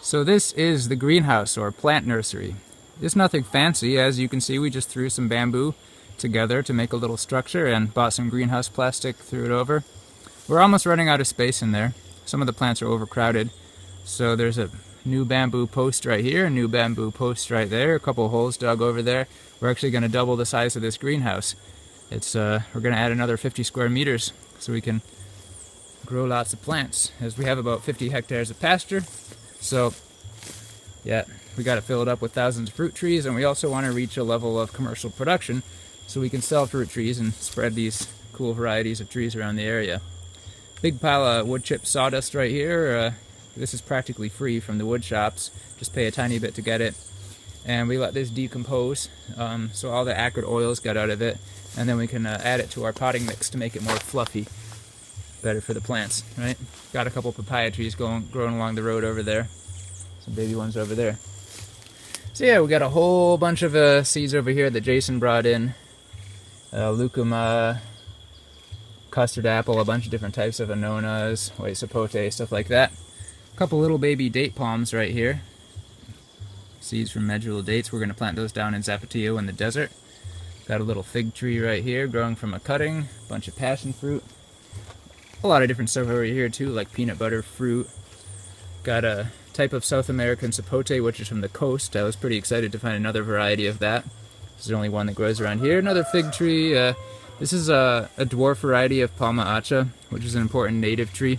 So this is the greenhouse or plant nursery. It's nothing fancy. As you can see, we just threw some bamboo together to make a little structure and bought some greenhouse plastic, threw it over. We're almost running out of space in there. Some of the plants are overcrowded. So there's a new bamboo post right here, a new bamboo post right there, a couple holes dug over there. We're actually going to double the size of this greenhouse. We're going to add another 50 square meters so we can grow lots of plants, as we have about 50 hectares of pasture. So yeah, we got to fill it up with thousands of fruit trees, and we also want to reach a level of commercial production so we can sell fruit trees and spread these cool varieties of trees around the area. Big pile of wood chip sawdust right here. This is practically free from the wood shops. Just pay a tiny bit to get it. And we let this decompose so all the acrid oils get out of it, and then we can add it to our potting mix to make it more fluffy. Better for the plants, right? Got a couple papaya trees growing along the road over there. Some baby ones over there. So yeah, we got a whole bunch of seeds over here that Jason brought in. Lucuma, custard apple, a bunch of different types of annonas, white sapote, stuff like that. A couple little baby date palms right here. Seeds from medjool dates. We're going to plant those down in Zapatillo in the desert. Got a little fig tree right here growing from a cutting. A bunch of passion fruit. A lot of different stuff over here too, like peanut butter fruit. Got a type of South American sapote, which is from the coast. I was pretty excited to find another variety of that. This is the only one that grows around here. Another fig tree. This is a dwarf variety of Palma acha, which is an important native tree.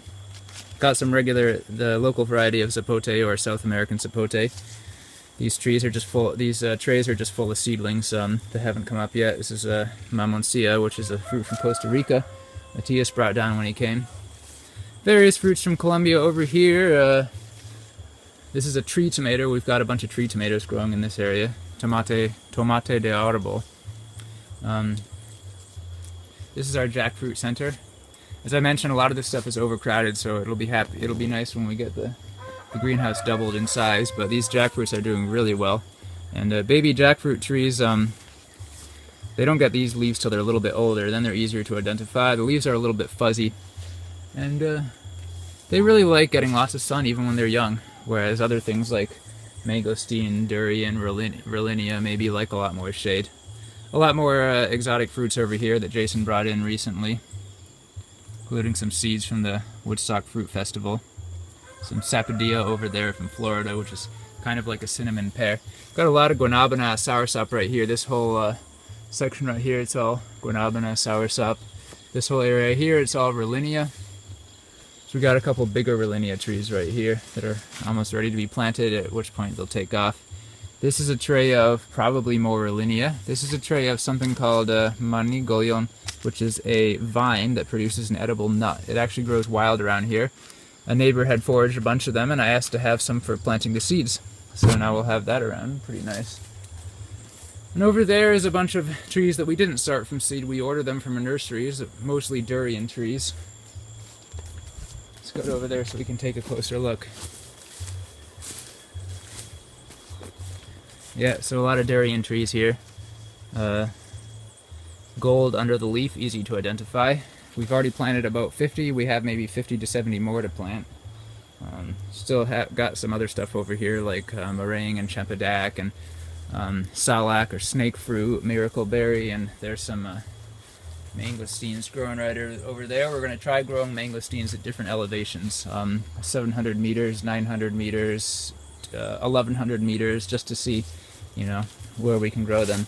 Got some the local variety of sapote or South American sapote. These trees are just full. These trays are just full of seedlings that haven't come up yet. This is mamoncilla, which is a fruit from Costa Rica. Matias brought down when he came. Various fruits from Colombia over here. This is a tree tomato. We've got a bunch of tree tomatoes growing in this area. Tomate de árbol. This is our jackfruit center. As I mentioned, a lot of this stuff is overcrowded, so it'll be nice when we get the greenhouse doubled in size. But these jackfruits are doing really well. And baby jackfruit trees, they don't get these leaves till they're a little bit older. Then they're easier to identify. The leaves are a little bit fuzzy, and they really like getting lots of sun even when they're young. Whereas other things like mangosteen, durian, rollinia maybe like a lot more shade. A lot more exotic fruits over here that Jason brought in recently, including some seeds from the Woodstock Fruit Festival. Some sapodilla over there from Florida, which is kind of like a cinnamon pear. Got a lot of guanabana soursop right here. This whole section right here, it's all guanabana soursop. This whole area here, it's all rollinia. So we got a couple bigger rollinia trees right here that are almost ready to be planted, at which point they'll take off. This is a tray of probably more rollinia. This is a tray of something called manigollon, which is a vine that produces an edible nut. It actually grows wild around here. A neighbor had foraged a bunch of them, and I asked to have some for planting the seeds. So now we'll have that around. Pretty nice. And over there is a bunch of trees that we didn't start from seed. We ordered them from a nursery, mostly durian trees. Let's go over there so we can take a closer look. Yeah, so a lot of durian trees here. Gold under the leaf, easy to identify. We've already planted about 50. We have maybe 50 to 70 more to plant. Still got some other stuff over here like meringue and chempedak and salak or snake fruit, miracle berry, and there's some mangosteens growing right over there. We're going to try growing mangosteens at different elevations, 700 meters, 900 meters, 1100 meters, just to see, where we can grow them.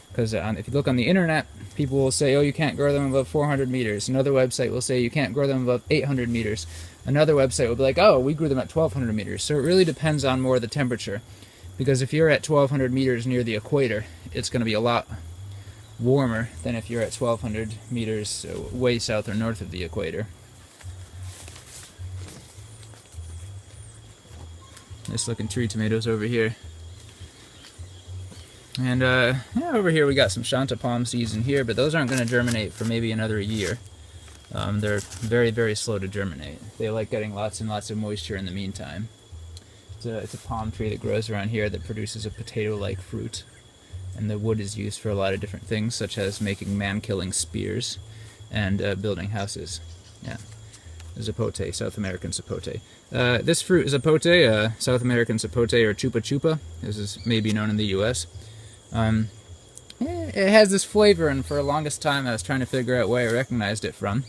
Because if you look on the internet, people will say, oh, you can't grow them above 400 meters. Another website will say you can't grow them above 800 meters. Another website will be like, oh, we grew them at 1200 meters. So it really depends on more the temperature. Because if you're at 1200 meters near the equator, it's going to be a lot warmer than if you're at 1200 meters way south or north of the equator. Nice looking tree tomatoes over here. And over here we got some Shanta palm seeds in here, but those aren't going to germinate for maybe another year. They're very, very slow to germinate. They like getting lots and lots of moisture in the meantime. It's a palm tree that grows around here that produces a potato-like fruit. And the wood is used for a lot of different things, such as making man-killing spears and building houses. Yeah. Zapote, South American Zapote. This fruit is Zapote, South American Zapote, or Chupa Chupa, as is maybe known in the U.S. It has this flavor, and for the longest time I was trying to figure out where I recognized it from.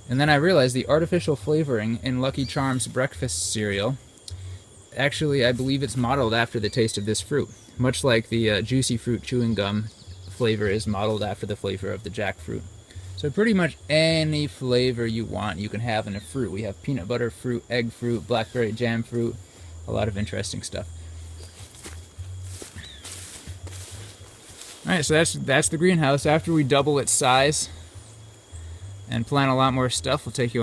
And then I realized the artificial flavoring in Lucky Charms breakfast cereal, actually I believe it's modeled after the taste of this fruit. Much like the juicy fruit chewing gum flavor is modeled after the flavor of the jackfruit. So pretty much any flavor you want you can have in a fruit. We have peanut butter fruit, egg fruit, blackberry jam fruit, a lot of interesting stuff. Alright, so that's the greenhouse. After we double its size and plant a lot more stuff, we'll take you